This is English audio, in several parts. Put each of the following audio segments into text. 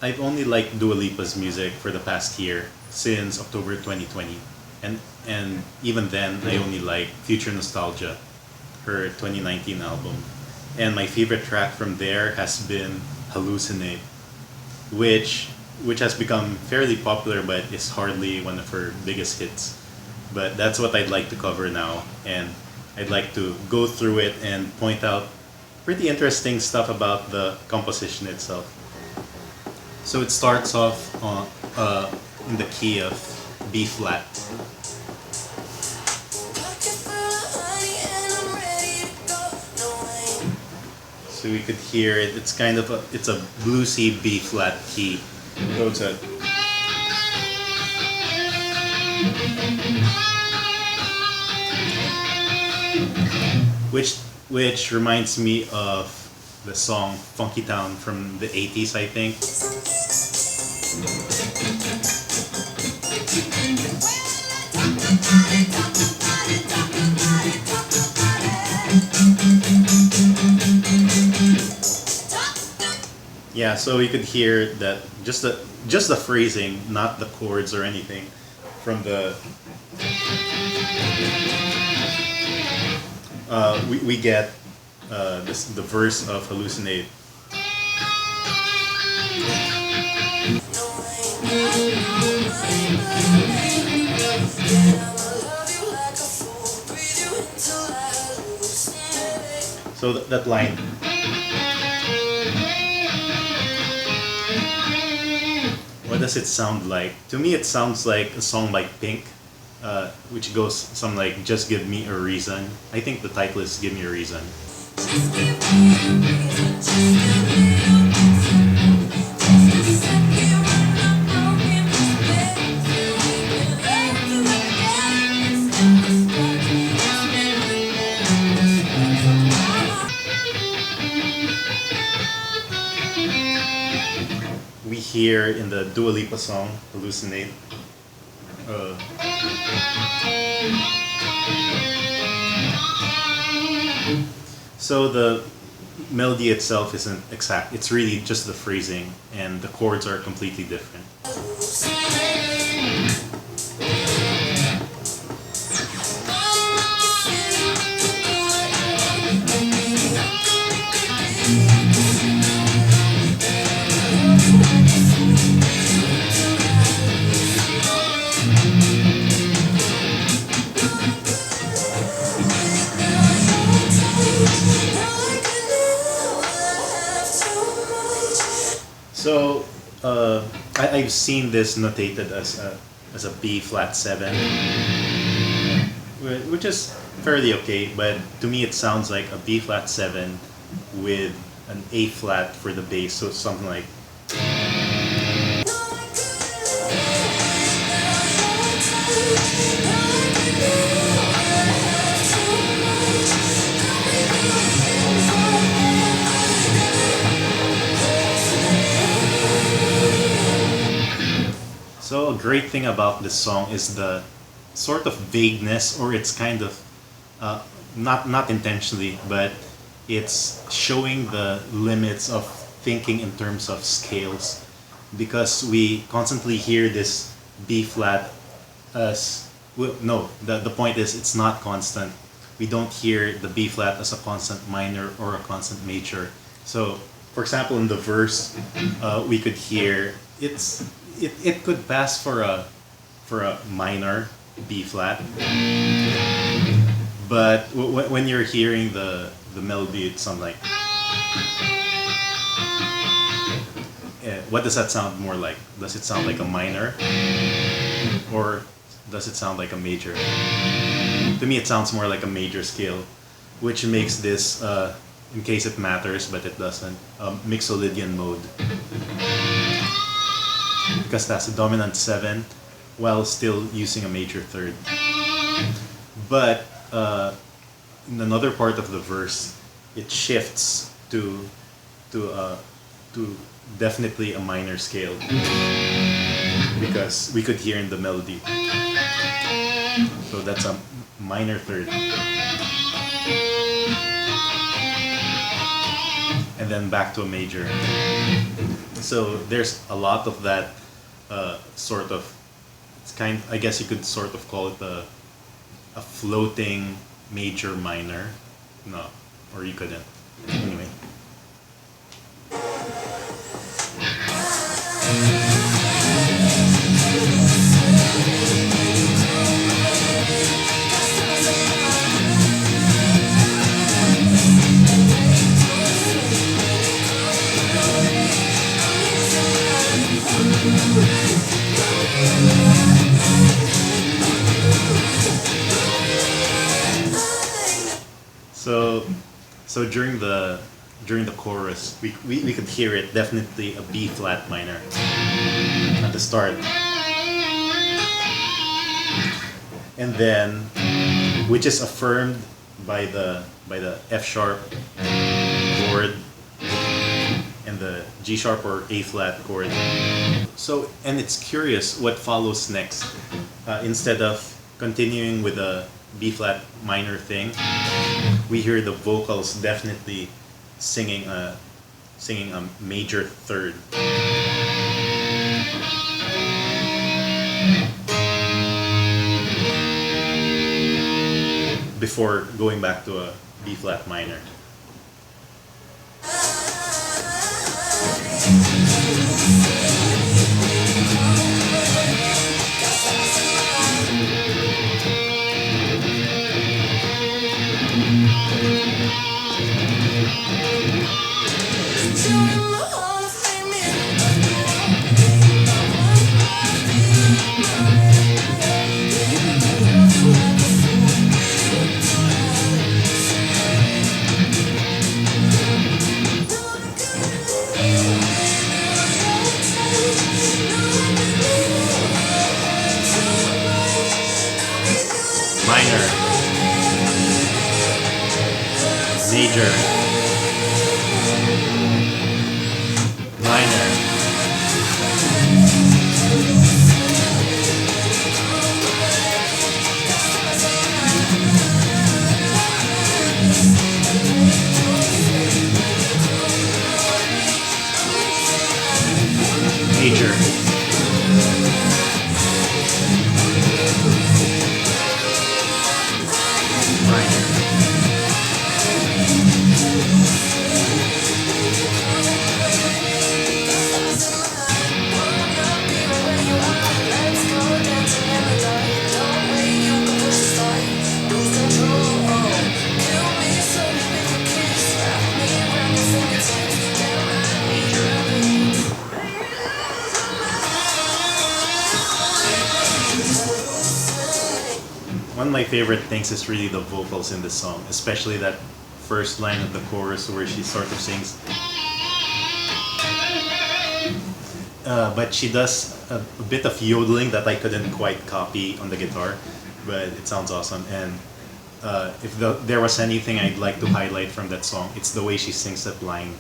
I've only liked Dua Lipa's music for the past year, since October 2020. And even then, I only like Future Nostalgia, her 2019 album. And my favorite track from there has been Hallucinate, which which has become fairly popular but is hardly one of her biggest hits. But that's what I'd like to cover now, and I'd like to go through it and point out pretty interesting stuff about the composition itself. So it starts off in the key of B flat. So we could hear it. It's kind of it's a bluesy B flat key. So it's a which reminds me of the song Funky Town from the 80s, I think. Yeah, so you could hear that just the phrasing, not the chords or anything, from the we get the verse of Hallucinate. So that line. What does it sound like? To me, it sounds like a song by Pink, which goes something like "Just Give Me a Reason." I think the title is "Give Me a Reason." We hear in the Dua Lipa song "Hallucinate." So the melody itself isn't exact. It's really just the phrasing, and the chords are completely different. So I've seen this notated as a B flat 7, which is fairly okay. But to me, it sounds like a B flat 7 with an A flat for the bass. So it's something like. So a great thing about this song is the sort of vagueness, or it's kind of not intentionally, but it's showing the limits of thinking in terms of scales, because we constantly hear this B flat as well, no. The point is it's not constant. We don't hear the B flat as a constant minor or a constant major. So, for example, in the verse, we could hear it could pass for a minor B flat, but when you're hearing the melody, it's something like. What does that sound more like? Does it sound like a minor, or does it sound like a major? To me, it sounds more like a major scale, which makes this, in case it matters, but it doesn't, Mixolydian mode. Because that's a dominant 7 while still using a major third. But in another part of the verse, it shifts to definitely a minor scale, because we could hear in the melody. So that's a minor third. And then back to a major. So there's a lot of that sort of, it's kind, I guess you could sort of call it a floating major minor. No, or you couldn't. Anyway. So during the chorus, we could hear it, definitely a B flat minor at the start, and then which is affirmed by the F sharp chord and the G sharp or A flat chord. So, and it's curious what follows next. Instead of continuing with a B flat minor thing, we hear the vocals definitely singing a major third. Before going back to a B flat minor. Minor, major, minor, major, minor. One of my favorite things is really the vocals in this song, especially that first line of the chorus where she sort of sings. But she does a bit of yodeling that I couldn't quite copy on the guitar, but it sounds awesome. And if there was anything I'd like to highlight from that song, it's the way she sings that line.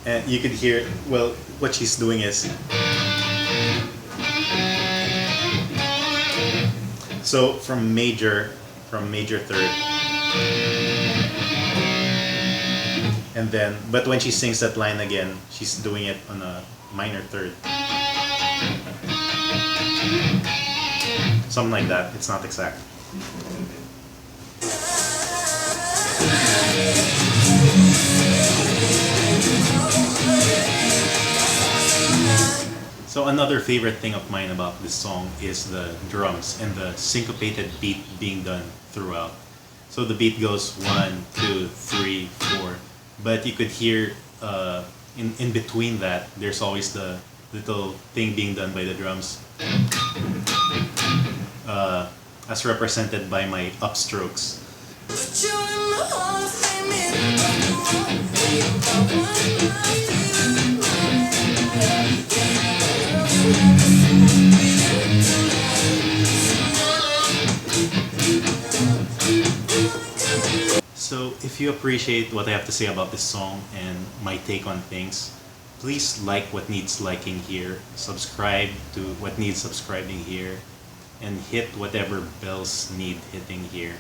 And you could hear, well, what she's doing is, so from major third, and then, but when she sings that line again, she's doing it on a minor third. Something like that, it's not exact. So another favorite thing of mine about this song is the drums and the syncopated beat being done throughout. So the beat goes 1, 2, 3, 4, but you could hear in between that there's always the little thing being done by the drums, as represented by my upstrokes. So if you appreciate what I have to say about this song and my take on things, please like what needs liking here, subscribe to what needs subscribing here, and hit whatever bells need hitting here.